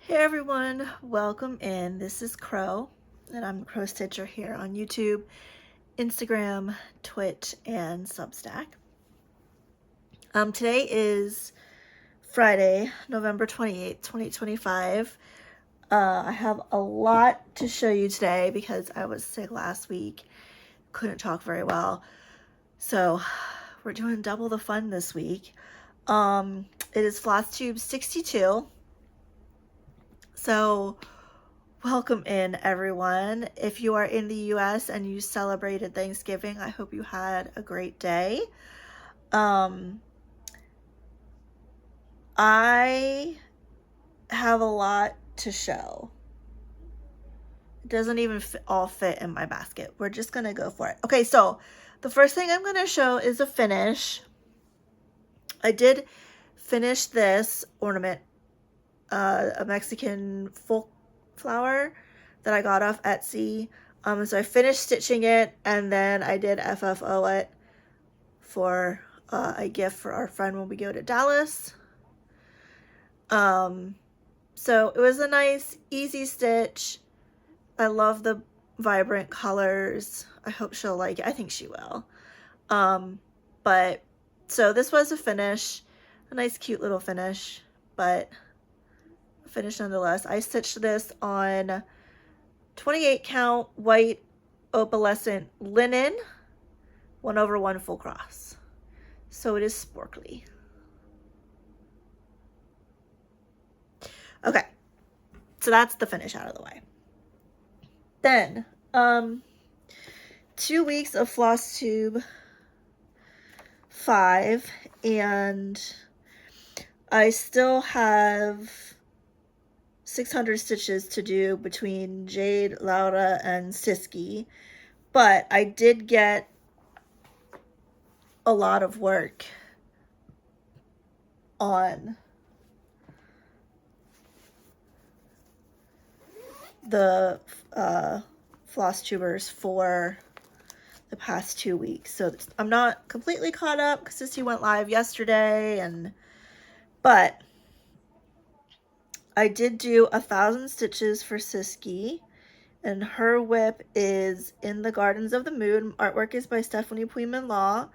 Hey everyone, welcome in. This is Crow, and I'm the crowstitcher here on YouTube, Instagram, Twitch, and Substack. Today is Friday, November 28th, 2025. I have a lot to show you today because I was sick last week, couldn't talk very well. So we're doing double the fun this week. It is Flosstube 62. So welcome in, everyone. If you are in the US and you celebrated Thanksgiving, I hope you had a great day. I have a lot to show. It doesn't even all fit in my basket. We're just gonna go for it. Okay, so the first thing I'm gonna show is a finish. I did finish this ornament, a Mexican folk flower that I got off Etsy. So I finished stitching it, and then I did FFO it for a gift for our friend when we go to Dallas. So it was a nice, easy stitch. I love the vibrant colors. I hope she'll like it. I think she will. But so this was a finish, a nice, cute little finish, but a finish nonetheless. I stitched this on 28 count white opalescent linen, 1/1 full cross. So it is sporkly. Okay, so that's the finish out of the way. Then 2 weeks of Flosstube 5, and I still have 600 stitches to do between Jade, Laura, and Siski, but I did get a lot of work on the Flosstubers for the past 2 weeks. So I'm not completely caught up because Sissy went live yesterday, but I did do 1,000 stitches for Siski, and her whip is In the Gardens of the Moon. Artwork is by Stephanie Puiman Law,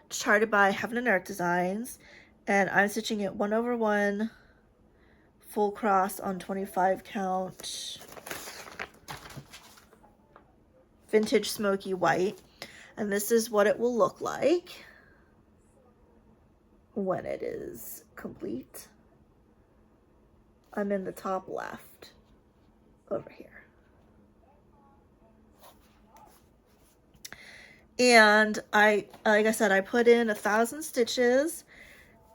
charted by Heaven and Earth Designs, and I'm stitching it 1/1 full cross on 25 count vintage smoky white, and this is what it will look like when it is complete. I'm in the top left over here. And like I said, I put in 1,000 stitches,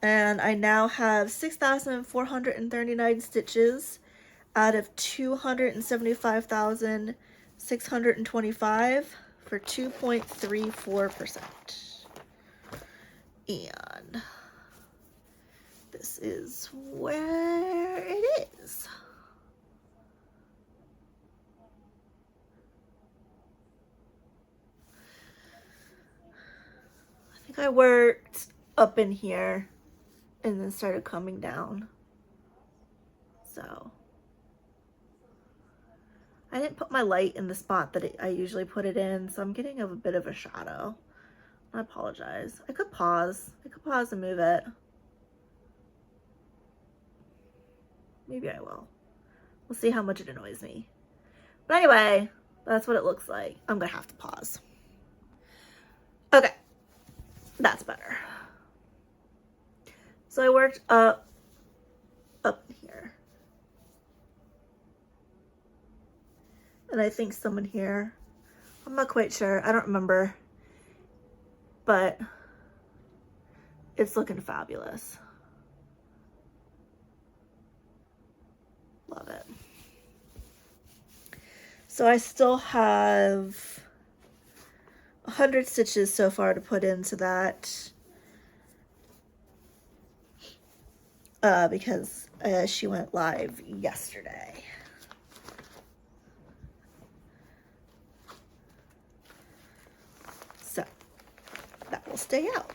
and I now have 6,439 stitches out of 275,625 for 2.34%. And this is where it is. I think I worked up in here and then started coming down. So I didn't put my light in the spot that I usually put it in, so I'm getting a bit of a shadow. I apologize. I could pause and move it. Maybe I will. We'll see how much it annoys me. But anyway, that's what it looks like. I'm gonna have to pause. Okay, that's better. So I worked up here. And I think someone here, I'm not quite sure, I don't remember, but it's looking fabulous. Love it. So I still have 100 stitches so far to put into that, because she went live yesterday. So that will stay out.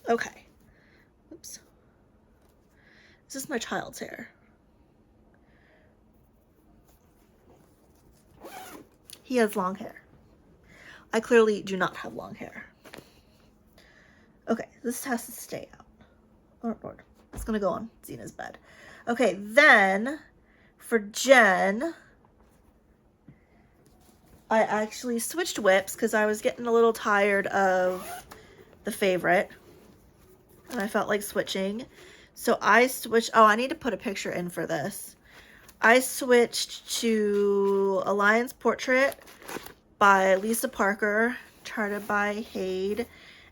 Okay. Oops. This is my child's hair. He has long hair. I clearly do not have long hair. Okay, this has to stay out. Oh Lord, it's gonna go on Zena's bed. Okay, then for Jen, I actually switched whips because I was getting a little tired of the favorite and I felt like switching. So I switched, oh, I need to put a picture in for this. I switched to A Lion's Portrait by Lisa Parker, charted by Hade,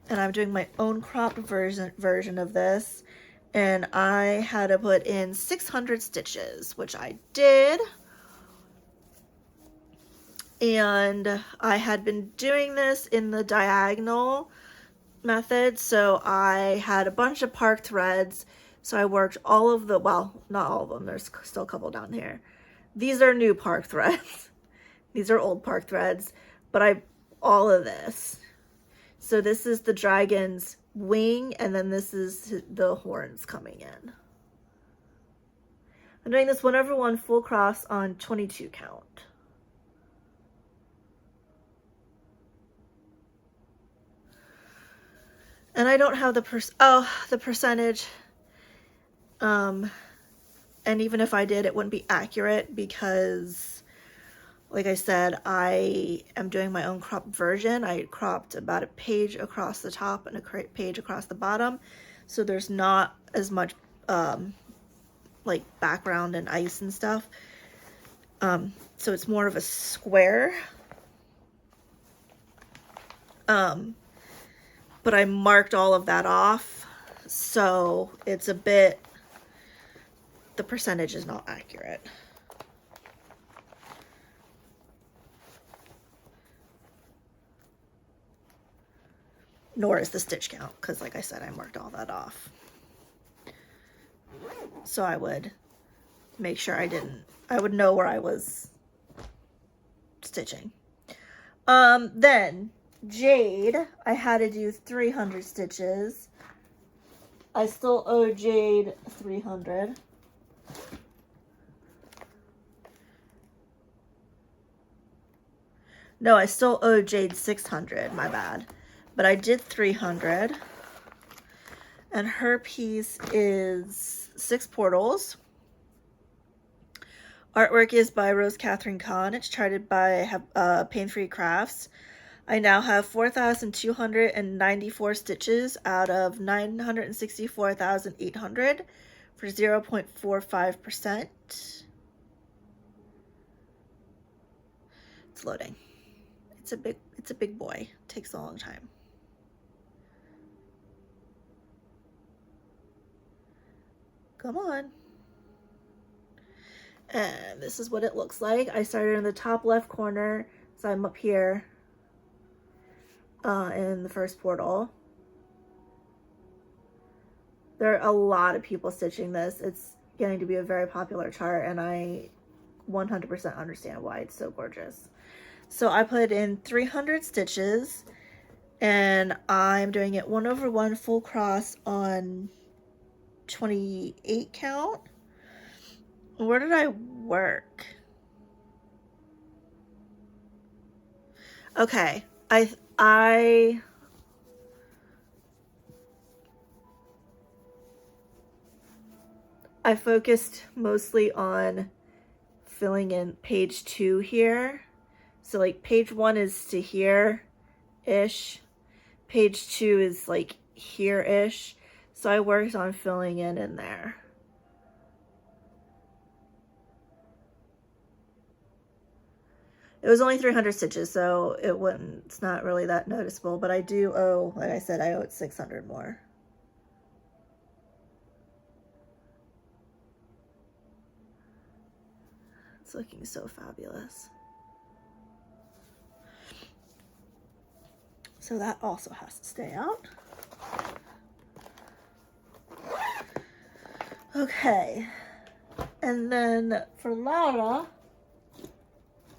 and I'm doing my own cropped version of this, and I had to put in 600 stitches, which I did. And I had been doing this in the diagonal method, so I had a bunch of park threads. So I worked all of the, well, not all of them, there's still a couple down here. These are new park threads. These are old park threads, but all of this. So this is the dragon's wing, and then this is the horns coming in. I'm doing this 1/1 full cross on 22 count. And I don't have the percentage. And even if I did, it wouldn't be accurate because, like I said, I am doing my own cropped version. I cropped about a page across the top and a page across the bottom. So there's not as much like background and ice and stuff. So it's more of a square. But I marked all of that off. So it's a bit, the percentage is not accurate. Nor is the stitch count, because like I said, I marked all that off. So I would make sure I would know where I was stitching. Then Jade, I had to do 300 stitches. I still owe Jade 300. No, I still owe Jade 600, my bad. But I did 300. And her piece is 6 portals. Artwork is by Rose Catherine Kahn. It's charted by Pain Free Crafts. I now have 4,294 stitches out of 964,800 for 0.45%. It's loading. It's a big boy. It takes a long time. Come on. And this is what it looks like. I started in the top left corner, so I'm up here in the first portal. There are a lot of people stitching this. It's getting to be a very popular chart, and I 100% understand why it's so gorgeous. So I put in 300 stitches, and I'm doing it 1/1 full cross on 28 count. Where did I work? Okay, I focused mostly on filling in page 2 here. So like page 1 is to here-ish. Page 2 is like here-ish. So I worked on filling in there. It was only 300 stitches, so it's not really that noticeable, but I do owe, like I said, I owe it 600 more. It's looking so fabulous. So that also has to stay out. Okay. And then for Lara,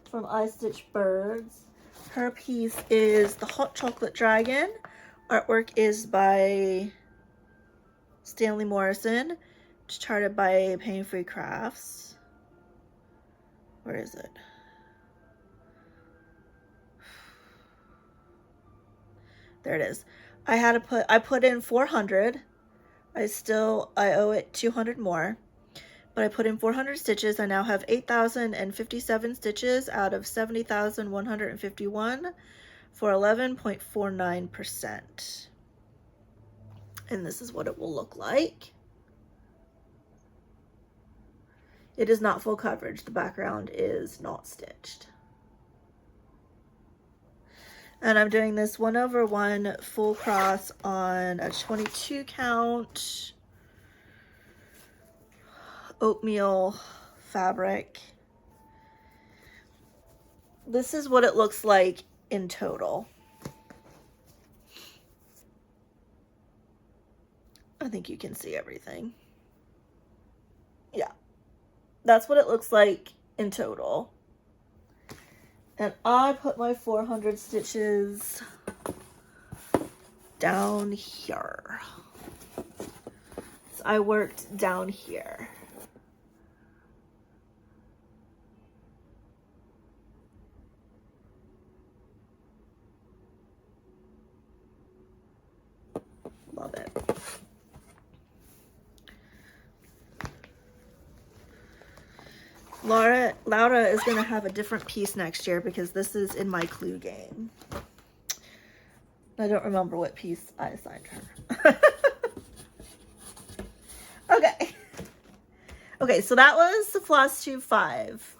from I Stitch Birds, her piece is the Hot Chocolate Dragon. Artwork is by Stanley Morrison. It's charted by Pain Free Crafts. Where is it? There it is. I put in 400. I owe it 200 more. But I put in 400 stitches. I now have 8,057 stitches out of 70,151 for 11.49%. And this is what it will look like. It is not full coverage. The background is not stitched. And I'm doing this 1/1 full cross on a 22 count oatmeal fabric. This is what it looks like in total. I think you can see everything. Yeah, that's what it looks like in total. And I put my 400 stitches down here. So I worked down here. Love it. Laura is going to have a different piece next year because this is in my clue game. I don't remember what piece I assigned her. Okay. Okay, so that was the Flosstube 5.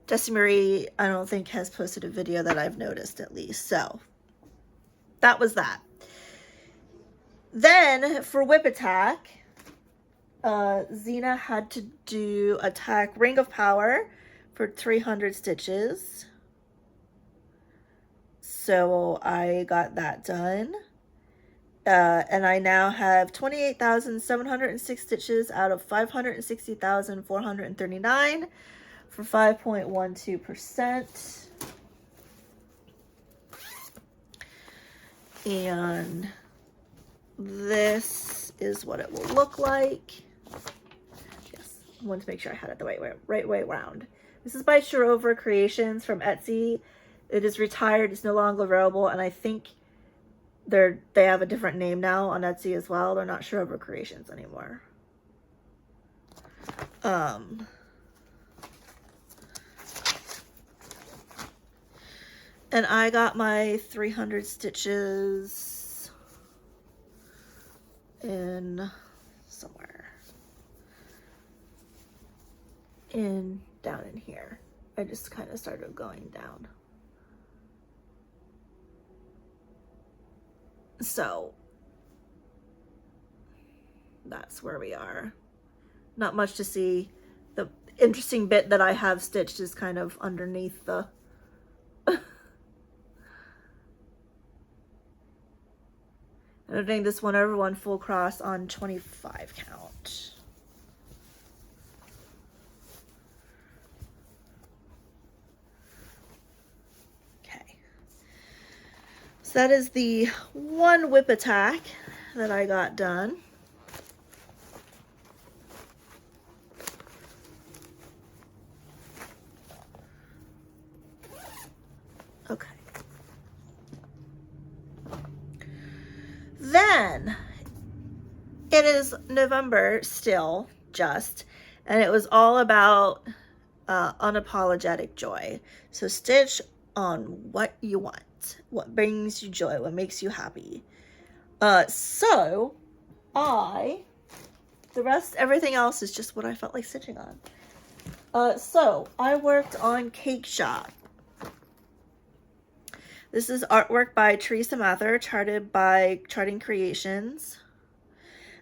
Jessie Marie, I don't think, has posted a video that I've noticed at least. So that was that. Then for Whip Attack, Xena had to do attack Ring of Power for 300 stitches. So I got that done. And I now have 28,706 stitches out of 560,439 for 5.12%. And this is what it will look like. Yes, I wanted to make sure I had it the right way around. This is by Shirover Creations from Etsy. It is retired. It's no longer available, and I think they have a different name now on Etsy as well. They're not Shirover Creations anymore. And I got my 300 stitches in somewhere down in here. I just kind of started going down. So that's where we are. Not much to see. The interesting bit that I have stitched is kind of underneath the I'm doing this 1/1 full cross on 25 count. Okay. So that is the one Whip Attack that I got done. Okay. Then it is November still, and it was all about unapologetic joy. So stitch on what you want, what brings you joy, what makes you happy. So everything else is just what I felt like stitching on. So I worked on Cake Shop. This is artwork by Teresa Mather, charted by Charting Creations.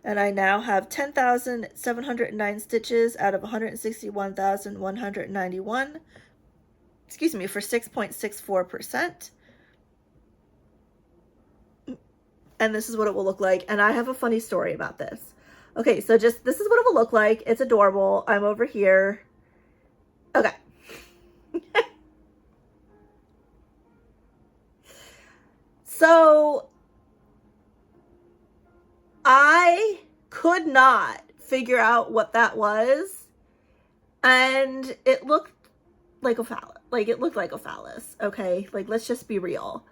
And I now have 10,709 stitches out of 161,191. Excuse me, for 6.64%. And this is what it will look like. And I have a funny story about this. Okay, so this is what it will look like. It's adorable. I'm over here. Okay. So I could not figure out what that was. And it looked like a phallus. Like, it looked like a phallus, okay? Like, let's just be real.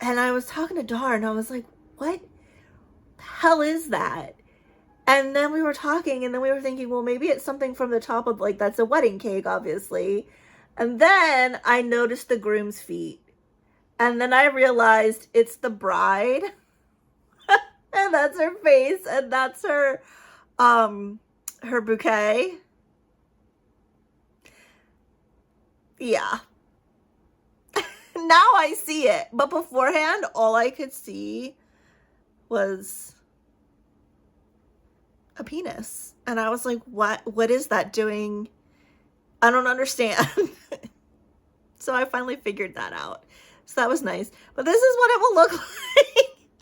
And I was talking to Dar, and I was like, what the hell is that? And then we were talking, and then we were thinking, well, maybe it's something from the top of, like, that's a wedding cake, obviously. And then I noticed the groom's feet. And then I realized it's the bride. And that's her face, and that's her bouquet. Yeah. Now I see it. But beforehand, all I could see was a penis. And I was like, what is that doing? I don't understand. So I finally figured that out. So that was nice. But this is what it will look like.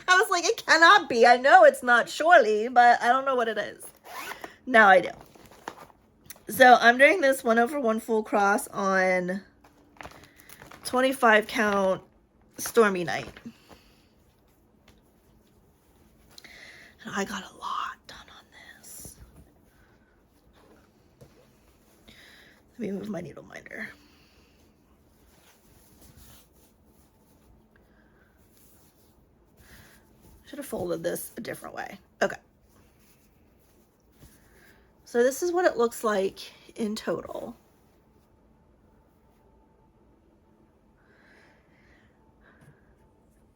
I was like, it cannot be. I know it's not, surely, but I don't know what it is. Now I do. So I'm doing this 1/1 full cross on 25 count Stormy Night. And I got a lot done on this. Let me move my needle minder. Should have folded this a different way. Okay. So this is what it looks like in total.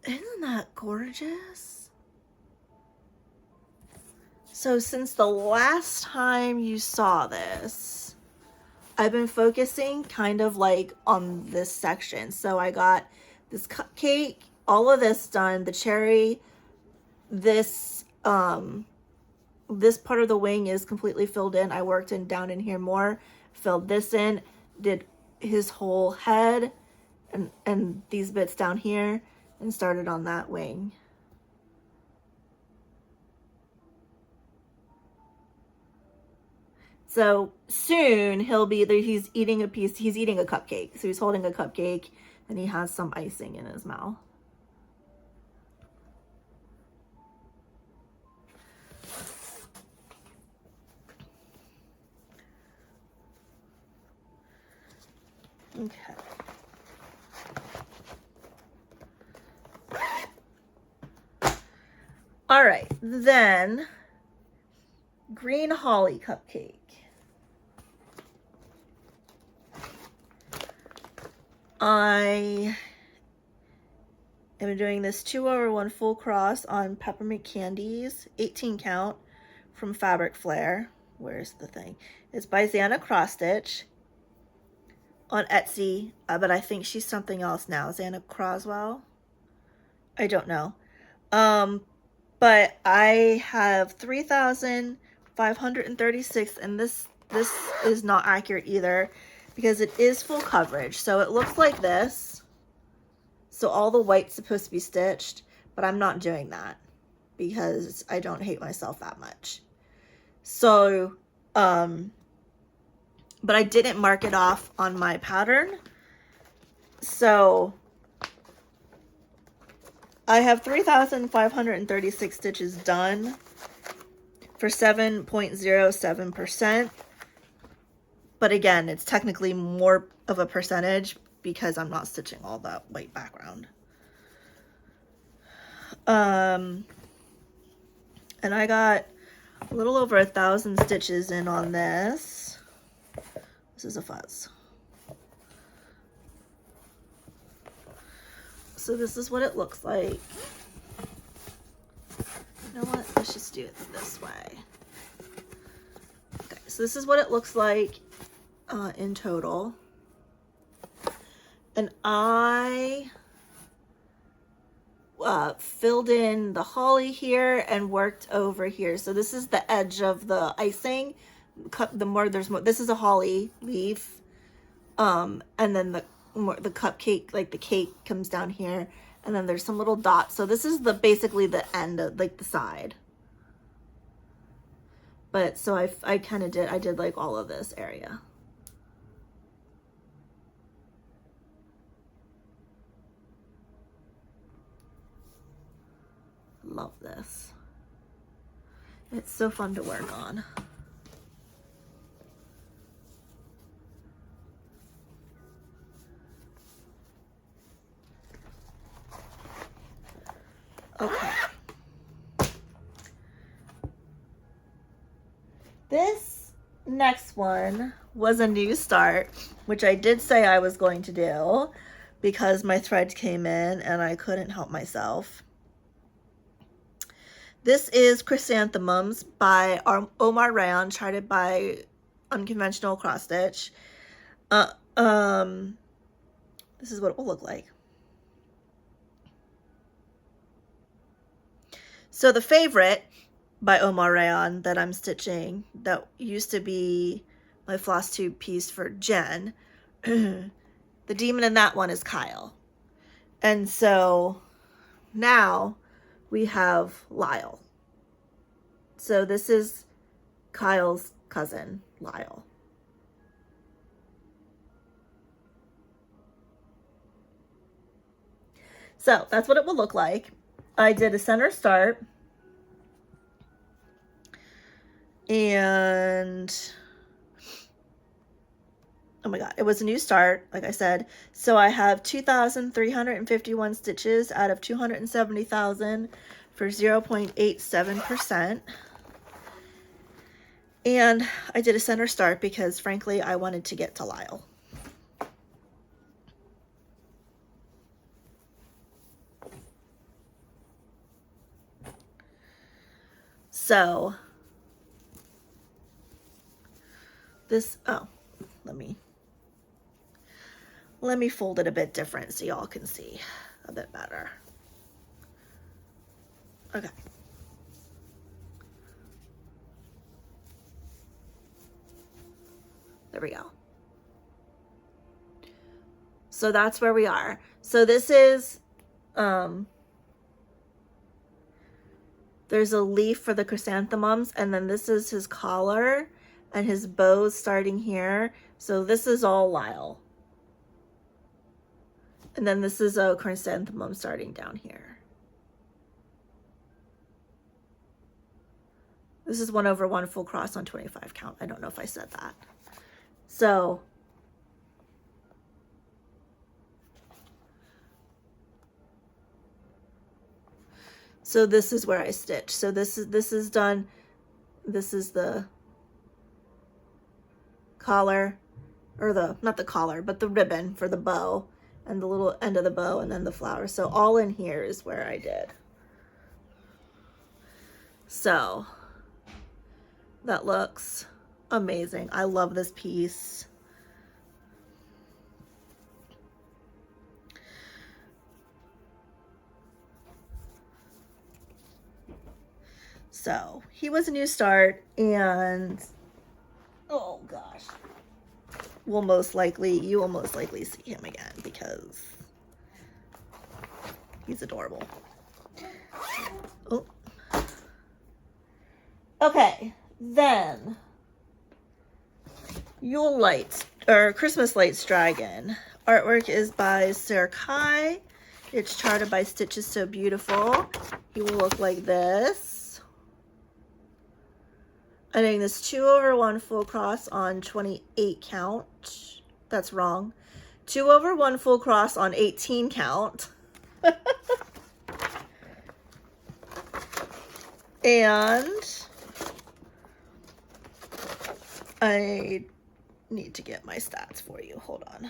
Isn't that gorgeous? So since the last time you saw this, I've been focusing kind of like on this section. So I got this cupcake, all of this done, the cherry, this part of the wing is completely filled in. I worked down in here more, filled this in, did his whole head and these bits down here, and started on that wing. So soon he's eating a cupcake. So he's holding a cupcake and he has some icing in his mouth. Okay. All right, then green holly cupcake. I am doing this 2/1 full cross on peppermint candies, 18 count from Fabric Flair. Where's the thing? It's by Xana Cross Stitch on Etsy, but I think she's something else now. Xana Croswell? I don't know. But I have 3,536, and this is not accurate either because it is full coverage. So it looks like this. So all the white's supposed to be stitched, but I'm not doing that because I don't hate myself that much. So, but I didn't mark it off on my pattern. So I have 3,536 stitches done for 7.07%. But again, it's technically more of a percentage because I'm not stitching all that white background. And I got a little over 1,000 stitches in on this. This is a fuzz. So this is what it looks like. You know what? Let's just do it this way. Okay, so this is what it looks like in total. And I filled in the holly here and worked over here. So this is the edge of the icing. This is a holly leaf. And then the cupcake, like the cake, comes down here, and then there's some little dots. So this is basically the end of like the side. But so I did like all of this area. Love this. It's so fun to work on. Okay. This next one was a new start, which I did say I was going to do because my threads came in and I couldn't help myself. This is Chrysanthemums by Omar Rayon, charted by Unconventional Cross Stitch. This is what it will look like. So the favorite by Omar Rayon that I'm stitching, that used to be my Flosstube piece for Jen, the demon in that one is Kyle. And so now we have Lyle. So this is Kyle's cousin, Lyle. So that's what it will look like. I did a center start. And oh my god, it was a new start, like I said. So I have 2,351 stitches out of 270,000 for 0.87%. And I did a center start because frankly I wanted to get to Lyle. So this, oh, let me fold it a bit different so y'all can see a bit better. Okay. There we go. So that's where we are. So this is, there's a leaf for the chrysanthemums, and then this is his collar and his bows starting here. So this is all Lyle. And then this is a chrysanthemum starting down here. This is 1/1 full cross on 25 count. I don't know if I said that. So this is where I stitch. So this is done. This is the collar, or the, not the collar, but the ribbon for the bow and the little end of the bow and then the flower. So all in here is where I did. So that looks amazing. I love this piece. So he was a new start, and oh gosh, you will most likely see him again because he's adorable. Oh. Okay, then Yule Lights, or Christmas Lights Dragon. Artwork is by Sarah Kai. It's charted by Stitches So Beautiful. He will look like this. I'm doing this 2/1 full cross on 28 count. That's wrong. 2/1 full cross on 18 count. And I need to get my stats for you. Hold on.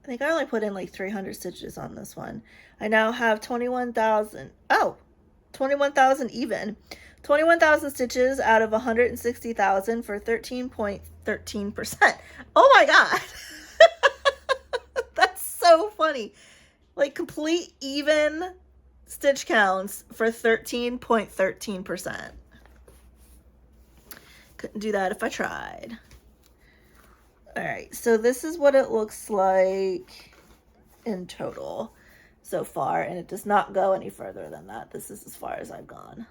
I think I only put in like 300 stitches on this one. I now have 21,000. Oh, 21,000 even. 21,000 stitches out of 160,000 for 13.13%. Oh my god. That's so funny. Like complete even stitch counts for 13.13%. Couldn't do that if I tried. All right, so this is what it looks like in total so far, and it does not go any further than that. This is as far as I've gone.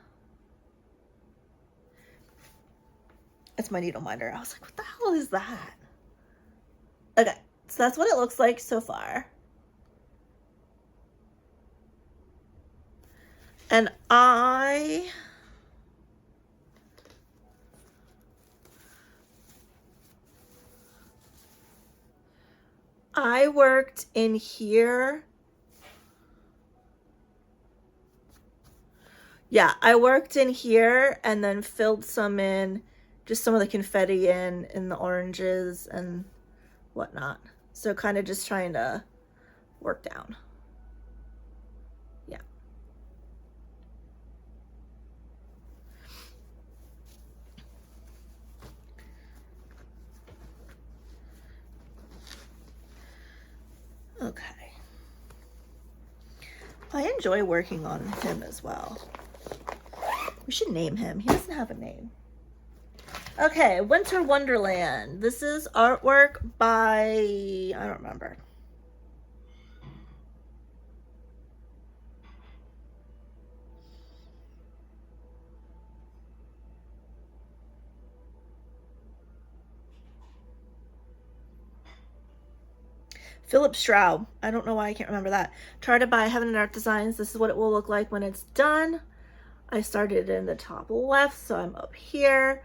It's my needle minder. I was like, what the hell is that? Okay, so that's what it looks like so far. And I worked in here. Yeah, I worked in here and then filled some in, just some of the confetti in the oranges and whatnot. So kind of just trying to work down. Yeah. Okay. I enjoy working on him as well. We should name him. He doesn't have a name. Okay, Winter Wonderland. This is artwork by, I don't remember. Philip Straub. I don't know why I can't remember that. Charted by Heaven and Art Designs. This is what it will look like when it's done. I started in the top left, so I'm up here.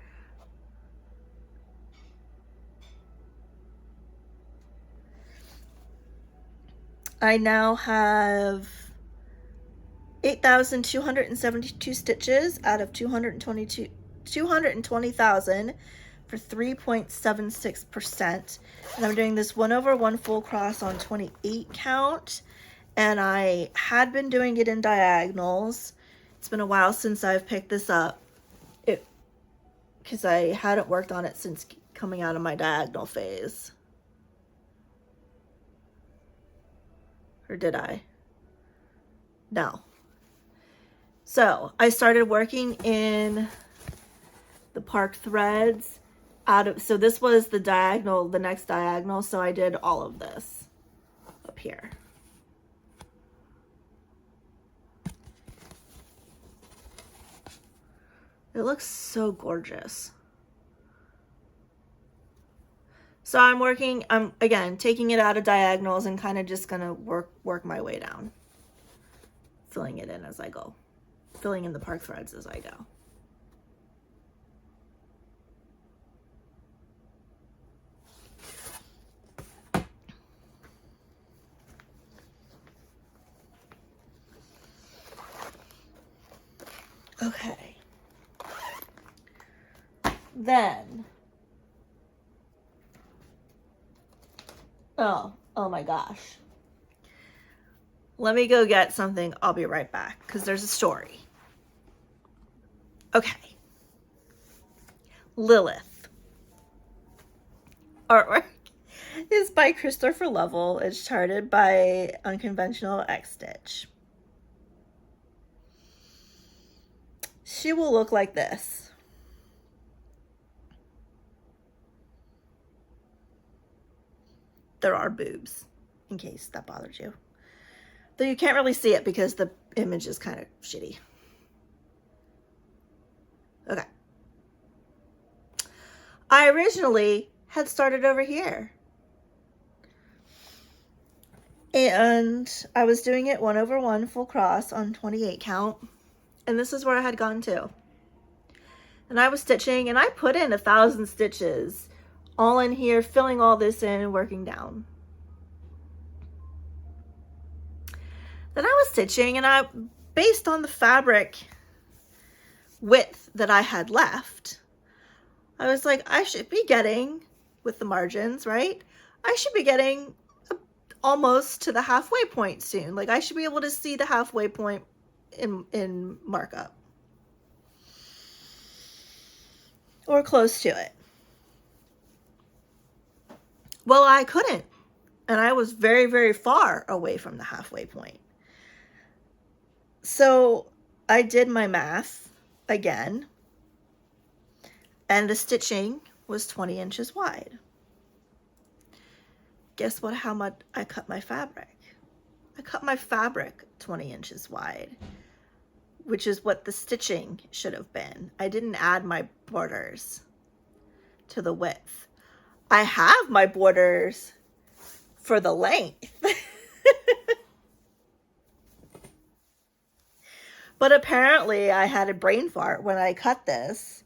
I now have 8,272 stitches out of 220,000 for 3.76%. And I'm doing this 1/1 full cross on 28 count. And I had been doing it in diagonals. It's been a while since I've picked this up, because I hadn't worked on it since coming out of my diagonal phase. Or did I? No. So I started working in the park threads so this was the diagonal, the next diagonal, so I did all of this up here. It looks so gorgeous. So I'm again taking it out of diagonals and kind of just gonna work my way down, filling it in as I go, filling in the park threads as I go. Okay. Then, oh my gosh. Let me go get something. I'll be right back because there's a story. Okay. Lilith. Artwork is by Christopher Lovell. It's charted by Unconventional X Stitch. She will look like this. There are boobs, in case that bothers you. Though you can't really see it because the image is kind of shitty. Okay. I originally had started over here. And I was doing it 1/1 full cross on 28 count. And this is where I had gone to. And I was stitching, and I put in 1,000 stitches all in here, filling all this in and working down. Then I was stitching, and based on the fabric width that I had left, I was like, I should be getting, with the margins, right? I should be getting almost to the halfway point soon. Like I should be able to see the halfway point in markup. Or close to it. Well, I couldn't. And I was very, very far away from the halfway point. So I did my math again. And the stitching was 20 inches wide. Guess what? How much I cut my fabric? I cut my fabric 20 inches wide, which is what the stitching should have been. I didn't add my borders to the width. I have my borders for the length. But apparently I had a brain fart when I cut this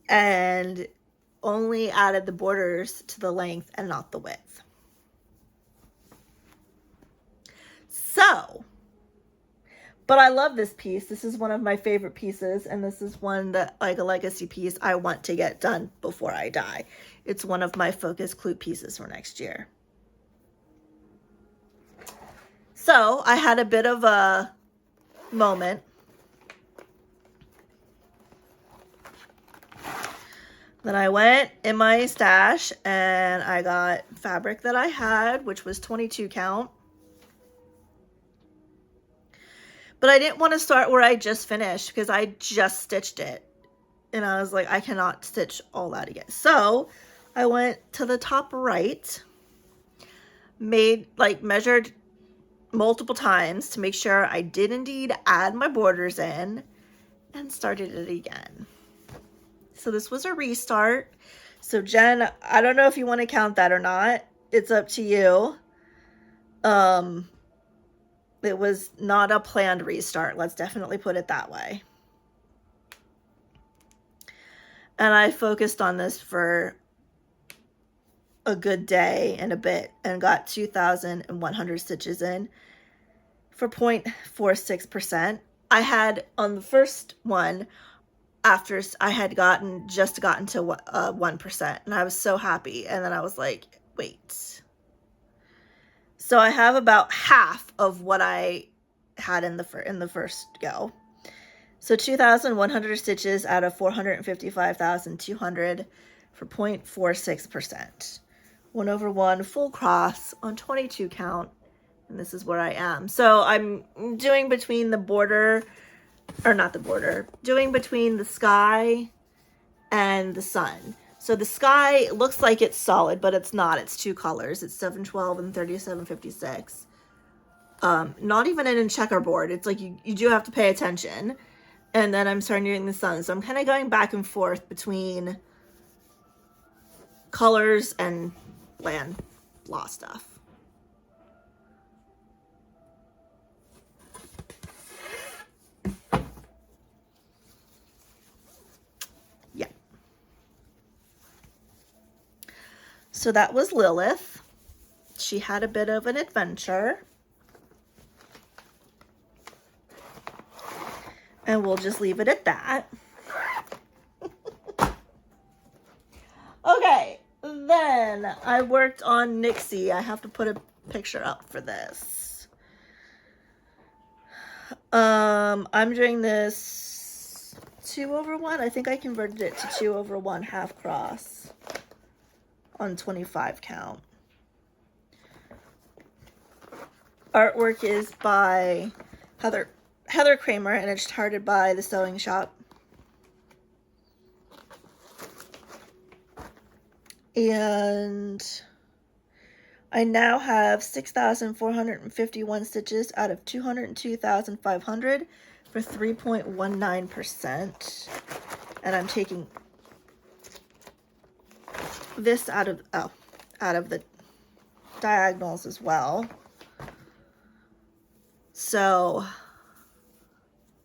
and only added the borders to the length and not the width. So, but I love this piece. This is one of my favorite pieces, and this is one that, like a legacy piece, I want to get done before I die. It's one of my focus clue pieces for next year. So I had a bit of a moment. Then I went in my stash and I got fabric that I had, which was 22 count. But I didn't want to start where I just finished because I just stitched it. And I was like, I cannot stitch all that again. So I went to the top right, measured multiple times to make sure I did indeed add my borders in, and started it again. So this was a restart. So Jen, I don't know if you want to count that or not. It's up to you. It was not a planned restart. Let's definitely put it that way. And I focused on this for a good day and a bit and got 2,100 stitches in for 0.46%. I had on the first one, after I had just gotten to 1%, and I was so happy. And then I was like, wait. So I have about half of what I had in the first go. So 2,100 stitches out of 455,200 for 0.46%. 1/1 full cross on 22 count, and this is where I am. So I'm doing between the border, or not the border, doing between the sky and the sun. So the sky looks like it's solid, but it's not. It's two colors. It's 712 and 3756. Not even in a checkerboard. It's like you do have to pay attention. And then I'm starting doing the sun. So I'm kind of going back and forth between colors and land law stuff. Yeah. So that was Lilith. She had a bit of an adventure. And we'll just leave it at that. Okay, then I worked on Nixie. I have to put a picture up for this. I'm doing this 2/1. I think I converted it to 2/1 half cross on 25 count. Artwork is by Heather Kramer, and it's charted by the Sewing Shop. And I now have 6,451 stitches out of 202,500 for 3.19%. And I'm taking this out of the diagonals as well. So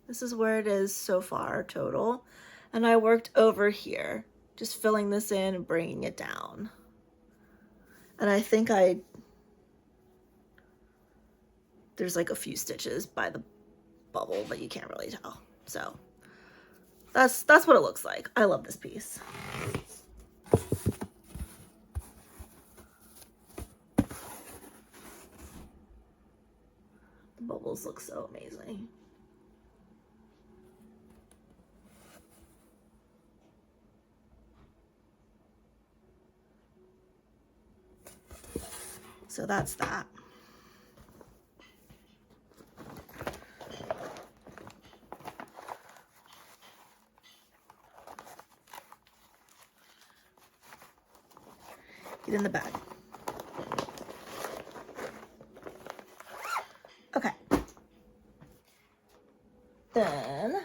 this is where it is so far total. And I worked over here, just filling this in and bringing it down. And I think there's like a few stitches by the bubble, but you can't really tell. So that's what it looks like. I love this piece. The bubbles look so amazing. So that's that. Get in the bag. Okay. Then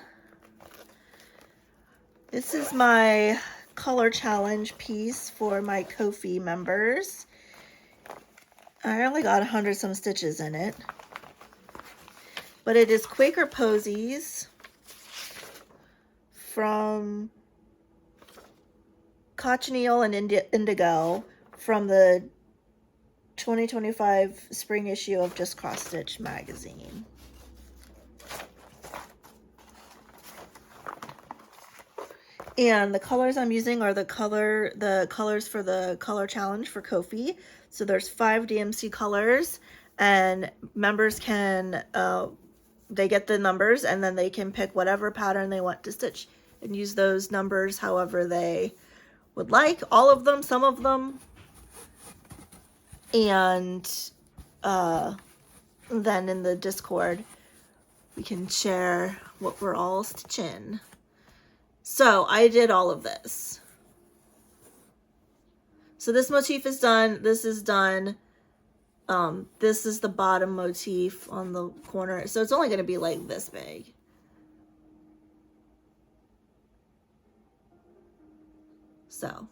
this is my color challenge piece for my Ko-fi members. I only got 100 some stitches in it, but it is Quaker Posies from Cochineal and Indigo from the 2025 spring issue of Just Cross Stitch magazine. And the colors I'm using are the colors for the color challenge for Ko-fi. So there's 5 DMC colors, and members can they get the numbers, and then they can pick whatever pattern they want to stitch and use those numbers however they would like. All of them, some of them. And then in the Discord we can share what we're all stitching. So I did all of this. So this motif is done. This is done. This is the bottom motif on the corner. So it's only going to be like this big. So.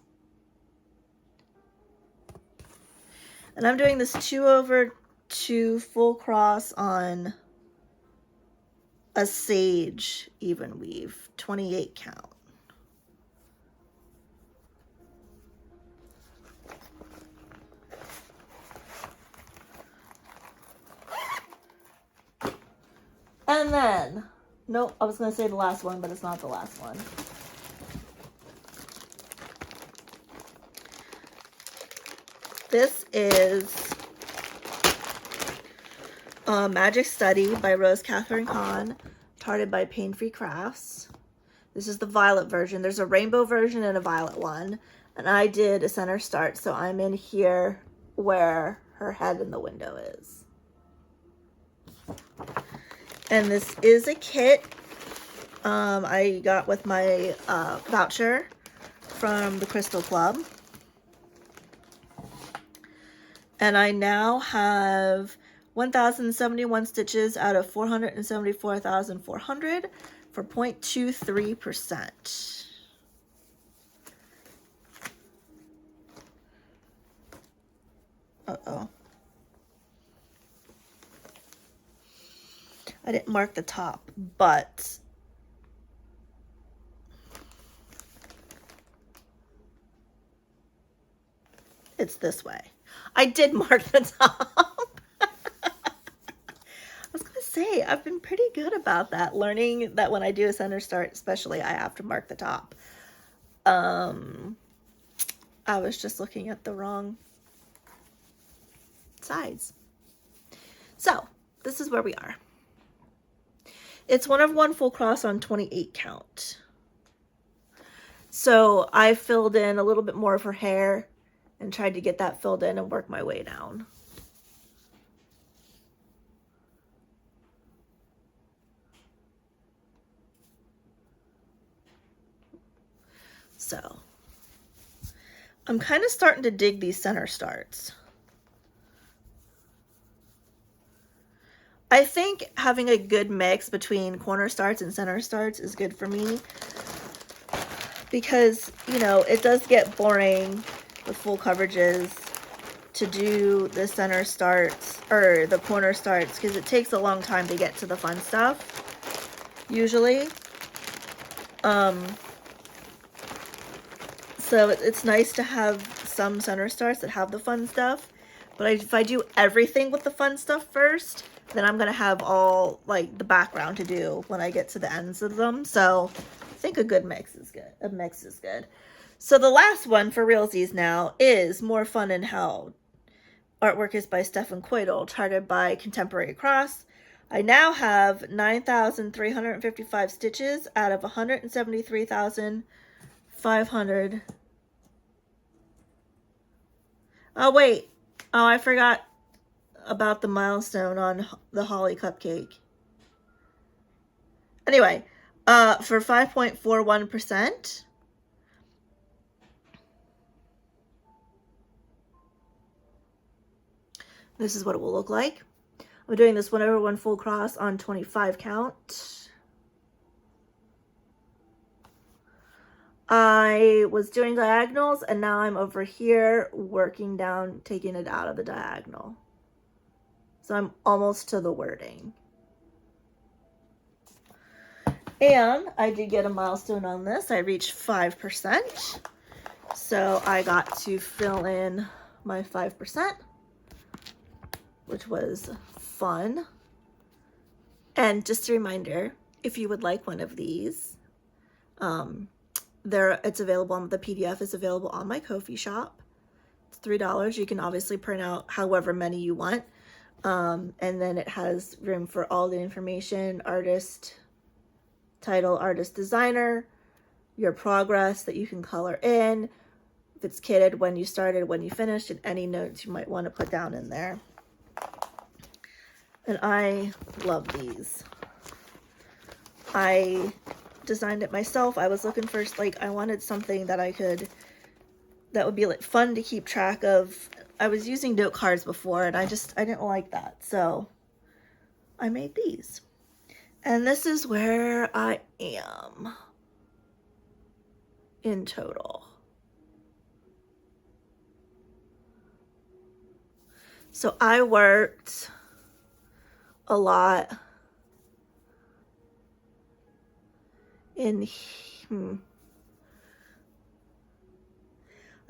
And I'm doing this 2/2 full cross on a sage even weave, 28 count. And then, nope, I was going to say the last one, but it's not the last one. This is Magic Study by Rose Catherine Kahn, charted by Pain Free Crafts. This is the violet version. There's a rainbow version and a violet one. And I did a center start, so I'm in here where her head in the window is. And this is a kit I got with my voucher from the Crystal Club. And I now have 1,071 stitches out of 474,400 for 0.23%. Uh-oh. I didn't mark the top, but it's this way. I did mark the top. I was going to say, I've been pretty good about that, learning that when I do a center start, especially, I have to mark the top. I was just looking at the wrong sides. So, this is where we are. It's 1/1 full cross on 28 count. So, I filled in a little bit more of her hair and tried to get that filled in and work my way down. So, I'm kind of starting to dig these center starts. I think having a good mix between corner starts and center starts is good for me, because, you know, it does get boring with full coverages to do the center starts or the corner starts, because it takes a long time to get to the fun stuff usually. So it's nice to have some center starts that have the fun stuff, but if I do everything with the fun stuff first, then I'm gonna have all like the background to do when I get to the ends of them. So I think a good mix is good. A mix is good. So the last one for realsies now is More Fun in Hell. Artwork is by Stefan Coidel, charted by Contemporary Cross. I now have 9,355 stitches out of 173,500. Oh, wait. Oh, I forgot about the milestone on the Holly cupcake. Anyway, for 5.41%. This is what it will look like. I'm doing this 1/1 full cross on 25 count. I was doing diagonals, and now I'm over here working down, taking it out of the diagonal. So I'm almost to the wording. And I did get a milestone on this. I reached 5%. So I got to fill in my 5%, which was fun. And just a reminder, if you would like one of these, it's available, the PDF is available on my Ko-fi shop. It's $3. You can obviously print out however many you want. And then it has room for all the information, artist, title, artist, designer, your progress that you can color in, if it's kitted, when you started, when you finished, and any notes you might want to put down in there. And I love these. I designed it myself. I was looking for, like, I wanted something that that would be like fun to keep track of. I was using note cards before and I didn't like that. So I made these. And this is where I am in total. So I worked a lot in, I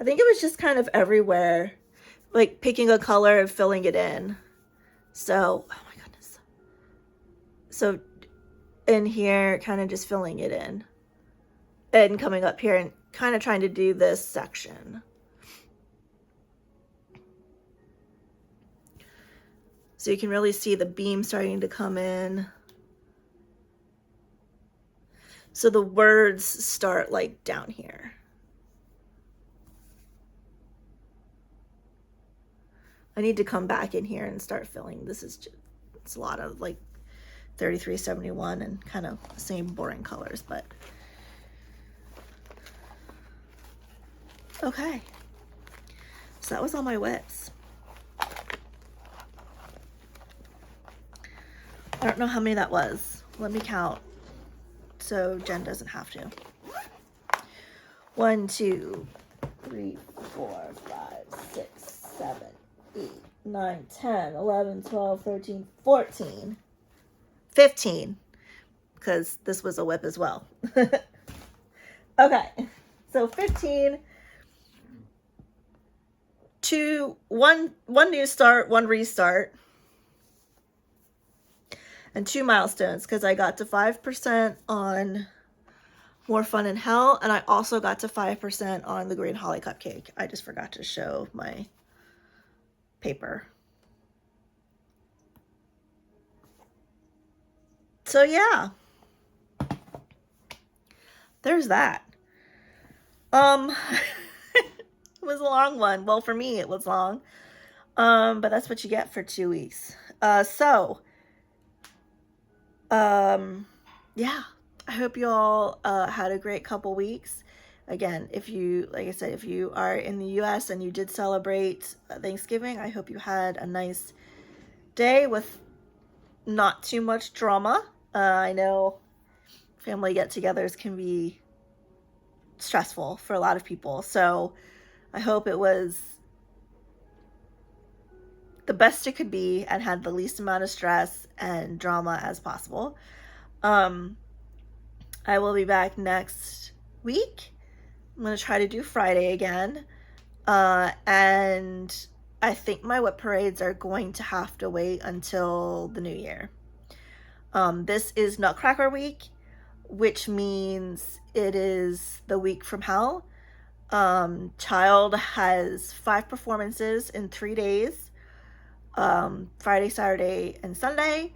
think it was just kind of everywhere, like picking a color and filling it in. So, oh my goodness. So in here, kind of just filling it in and coming up here and kind of trying to do this section. So you can really see the beam starting to come in. So the words start like down here. I need to come back in here and start filling. It's a lot of like 3371 and kind of the same boring colors, but okay. So that was all my whips. I don't know how many that was. Let me count so Jen doesn't have to. 1, 2, 3, 4, 5, 6, 7, 8, 9, 10, 11, 12, 13, 14, 15, because this was a whip as well. Okay, so 15, one new start, one restart, and 2 milestones, because I got to 5% on More Fun in Hell, and I also got to 5% on the Green Holly Cupcake. I just forgot to show my paper. So yeah, there's that. It was a long one. Well, for me, it was long. But that's what you get for 2 weeks. Yeah, I hope you all had a great couple weeks. Again, if you, like I said, if you are in the US and you did celebrate Thanksgiving, I hope you had a nice day with not too much drama. I know family get-togethers can be stressful for a lot of people, so I hope it was the best it could be and had the least amount of stress and drama as possible. I will be back next week. I'm going to try to do Friday again. And I think my whip parades are going to have to wait until the new year. This is Nutcracker Week, which means it is the week from hell. Child has 5 performances in 3 days. Friday, Saturday, and Sunday.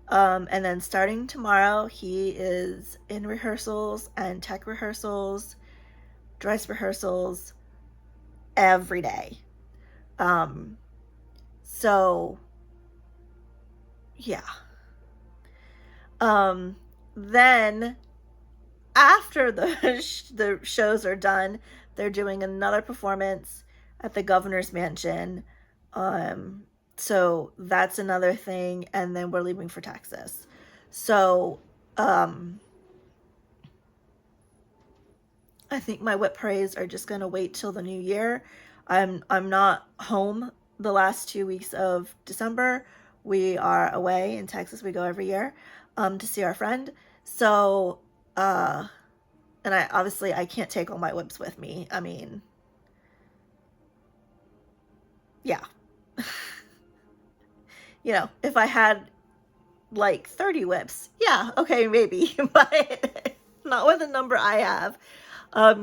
And then starting tomorrow, he is in rehearsals and tech rehearsals, dress rehearsals every day. So yeah. Then after the shows are done, they're doing another performance at the governor's mansion. So that's another thing, and then we're leaving for Texas. So I think my whip parades are just gonna wait till the new year. I'm not home the last 2 weeks of December. We are away in Texas. We go every year to see our friend. So, and I can't take all my whips with me. I mean, yeah. You know, if I had like 30 whips, yeah, okay, maybe, but not with the number I have.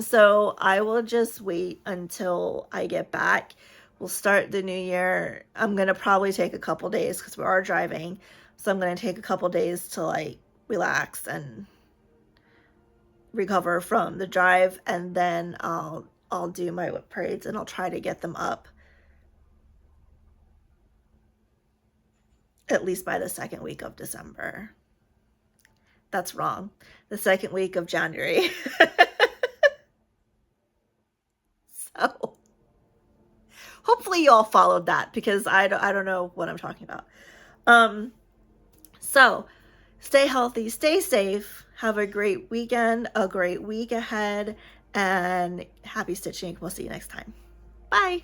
So I will just wait until I get back. We'll start the new year. I'm gonna probably take a couple days because we are driving. So I'm gonna take a couple days to like relax and recover from the drive, and then I'll do my whip parades and I'll try to get them up at least by the second week of December. That's wrong. The second week of January. So hopefully you all followed that, because I don't know what I'm talking about. So stay healthy, stay safe, have a great weekend, a great week ahead, and happy stitching. We'll see you next time. Bye.